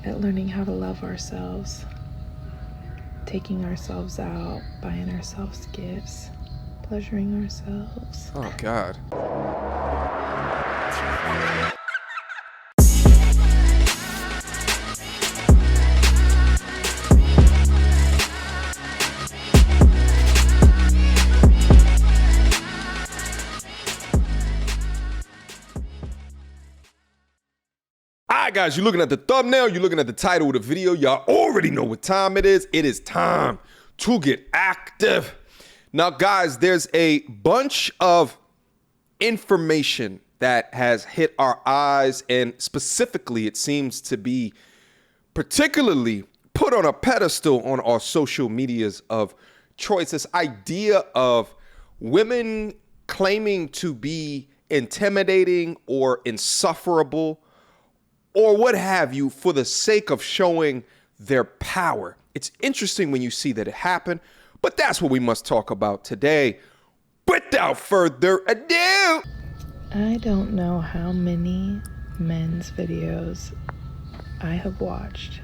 at learning how to love ourselves, taking ourselves out, buying ourselves gifts, pleasuring ourselves. Oh, God. All right, guys, you're looking at the thumbnail, you're looking at the title of the video. Y'all already know what time it is. It is time to get active. Now, guys, there's a bunch of information that has hit our eyes, and specifically, it seems to be particularly put on a pedestal on our social medias of choice. This idea of women claiming to be intimidating or insufferable or what have you for the sake of showing their power. It's interesting when you see that it happen, but that's what we must talk about today. Without further ado, I don't know how many men's videos I have watched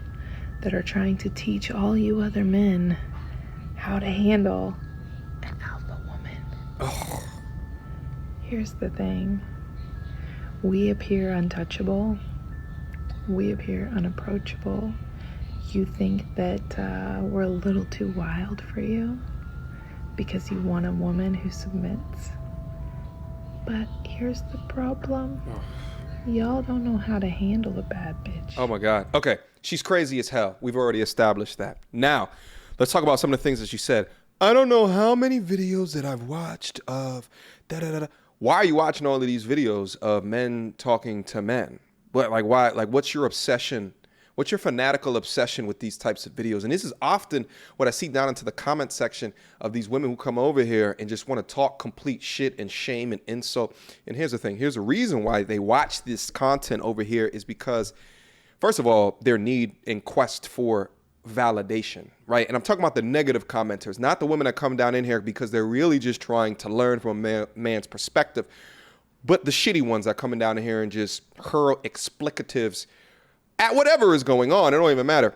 that are trying to teach all you other men how to handle an alpha woman. oh, Here's the thing. We appear untouchable. We appear unapproachable. You think that we're a little too wild for you because you want a woman who submits. But here's the problem. Y'all don't know how to handle a bad bitch. oh my God. Okay, she's crazy as hell. We've already established that. Now, let's talk about some of the things that she said. I don't know how many videos that I've watched of da-da-da-da. Why are you watching all of these videos of men talking to men? But like, why? Like, what's your obsession? What's your fanatical obsession with these types of videos? And this is often what I see down into the comment section of these women who come over here and just want to talk complete shit and shame and insult. And here's the thing. Here's a reason why they watch this content over here is because, first of all, their need and quest for validation, right? And I'm talking about the negative commenters, not the women that come down in here because they're really just trying to learn from a man's perspective. But the shitty ones that are coming down here and just hurl explicatives at whatever is going on. It don't even matter.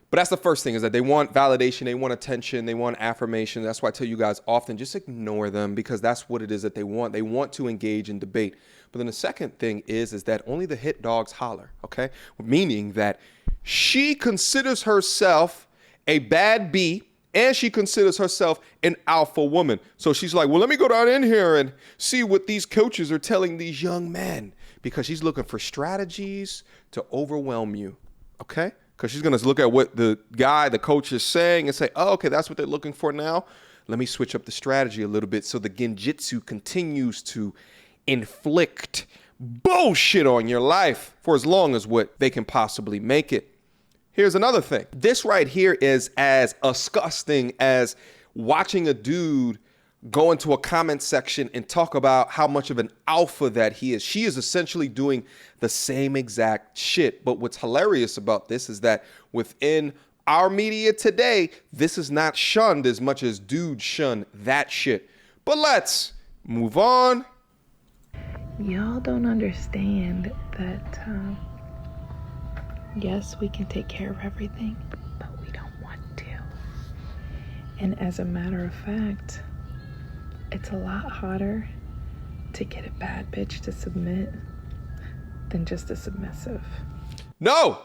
But that's the first thing, is that they want validation, they want attention, they want affirmation. That's why I tell you guys often, just ignore them, because that's what it is that they want. They want to engage in debate. But then the second thing is that only the hit dogs holler, okay? Meaning that she considers herself a bad bee, and she considers herself an alpha woman. So she's like, well, let me go down in here and see what these coaches are telling these young men, because she's looking for strategies to overwhelm you, okay? Because she's going to look at what the coach is saying and say, oh, okay, that's what they're looking for now. Let me switch up the strategy a little bit so the genjutsu continues to inflict bullshit on your life for as long as what they can possibly make it. Here's another thing. This right here is as disgusting as watching a dude go into a comment section and talk about how much of an alpha that he is. She is essentially doing the same exact shit. But what's hilarious about this is that within our media today, this is not shunned as much as dudes shun that shit. But let's move on. Y'all don't understand that, yes, we can take care of everything, but we don't want to. And as a matter of fact, it's a lot hotter to get a bad bitch to submit than just a submissive. No,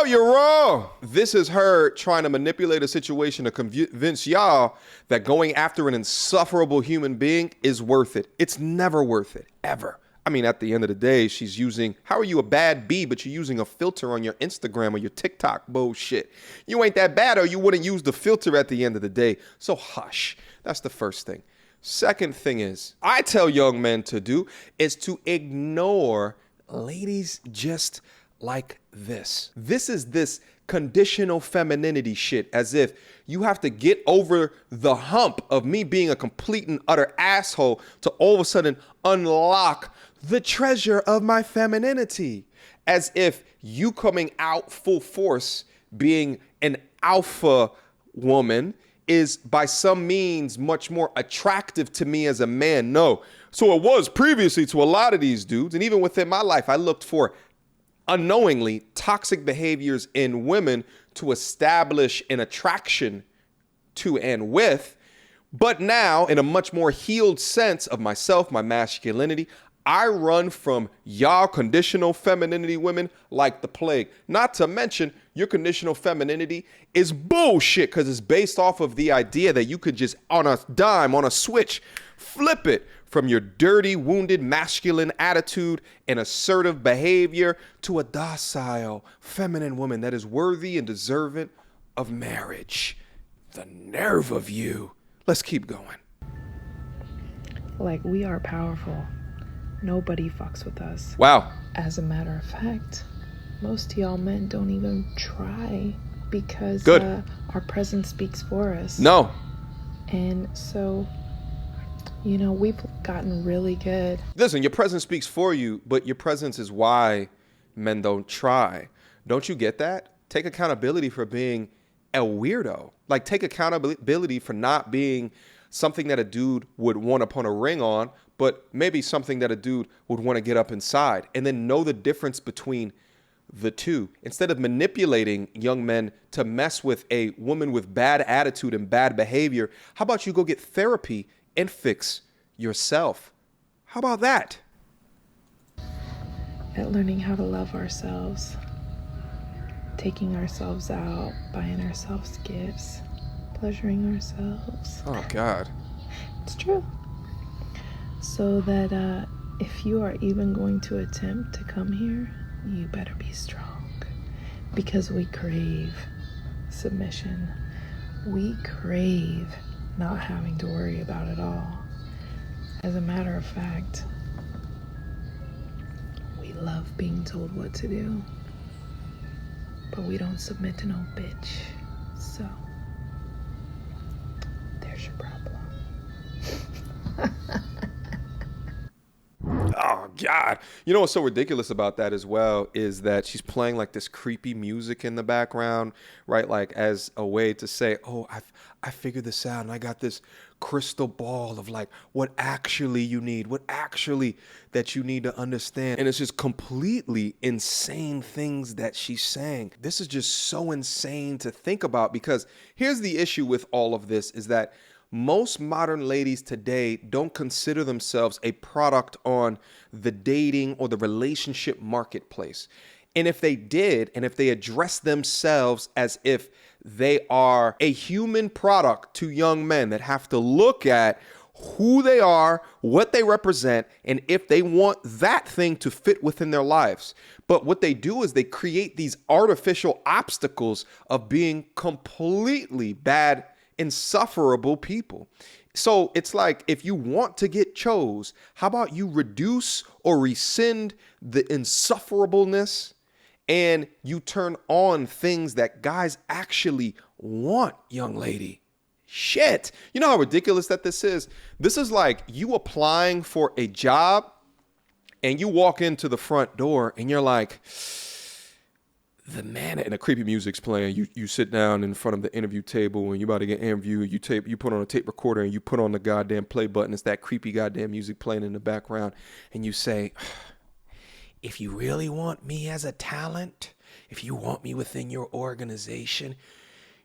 you're wrong. This is her trying to manipulate a situation to convince y'all that going after an insufferable human being is worth it. It's never worth it, ever. I mean, at the end of the day, she's using, how are you a bad bee, but you're using a filter on your Instagram or your TikTok bullshit? You ain't that bad, or you wouldn't use the filter at the end of the day. So hush. That's the first thing. Second thing is, I tell young men to do is to ignore ladies just like this. This is this conditional femininity shit, as if you have to get over the hump of me being a complete and utter asshole to all of a sudden unlock the treasure of my femininity. As if you coming out full force being an alpha woman is by some means much more attractive to me as a man. No, So it was previously to a lot of these dudes. And even within my life, I looked for unknowingly toxic behaviors in women to establish an attraction to and with. But now, in a much more healed sense of myself, my masculinity, I run from y'all conditional femininity women like the plague. Not to mention, your conditional femininity is bullshit because it's based off of the idea that you could just, on a dime, on a switch, flip it from your dirty, wounded, masculine attitude and assertive behavior to a docile, feminine woman that is worthy and deserving of marriage. The nerve of you. Let's keep going. Like, we are powerful. Nobody fucks with us. Wow. As a matter of fact, most of y'all men don't even try because our presence speaks for us. No. And so, you know, we've gotten really good. Listen, your presence speaks for you, but your presence is why men don't try. Don't you get that? Take accountability for being a weirdo. Like, take accountability for not being something that a dude would want to put a ring on, but maybe something that a dude would want to get up inside, and then know the difference between the two. Instead of manipulating young men to mess with a woman with bad attitude and bad behavior, how about you go get therapy and fix yourself? How about that? At learning how to love ourselves, taking ourselves out, buying ourselves gifts, pleasuring ourselves. Oh, God. It's true. So that if you are even going to attempt to come here, you better be strong. Because we crave submission. We crave not having to worry about it all. As a matter of fact, we love being told what to do. But we don't submit to no bitch. So, there's your problem. Oh, God. You know what's so ridiculous about that as well is that she's playing like this creepy music in the background, right? Like as a way to say, oh, I figured this out and I got this crystal ball of like what actually you need, what actually that you need to understand. And it's just completely insane things that she's saying. This is just so insane to think about, because here's the issue with all of this is that most modern ladies today don't consider themselves a product on the dating or the relationship marketplace. And if they did, and if they addressed themselves as if they are a human product to young men that have to look at who they are, what they represent, and if they want that thing to fit within their lives. But what they do is they create these artificial obstacles of being completely bad, insufferable people. So it's like, if you want to get chose, how about you reduce or rescind the insufferableness and you turn on things that guys actually want, young lady. Shit. You know how ridiculous that this is? This is like you applying for a job and you walk into the front door and you're like, the man, and the creepy music's playing. You sit down in front of the interview table and you about to get interviewed. You put on a tape recorder and you put on the goddamn play button. It's that creepy goddamn music playing in the background. And you say, if you really want me as a talent, if you want me within your organization,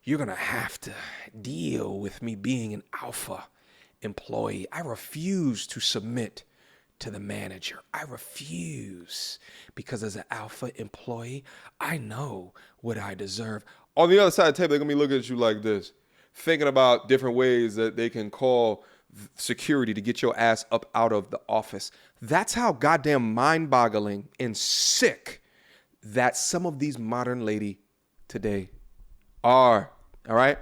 you're going to have to deal with me being an alpha employee. I refuse to submit to the manager. I refuse, because as an alpha employee, I know what I deserve. On the other side of the table, they're going to be looking at you like this, thinking about different ways that they can call security to get your ass up out of the office. That's how goddamn mind-boggling and sick that some of these modern ladies today are. All right?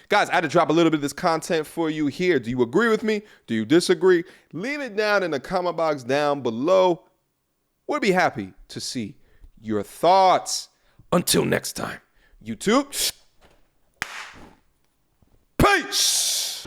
Guys, I had to drop a little bit of this content for you here. Do you agree with me? Do you disagree? Leave it down in the comment box down below. We'll be happy to see your thoughts. Until next time, YouTube, peace.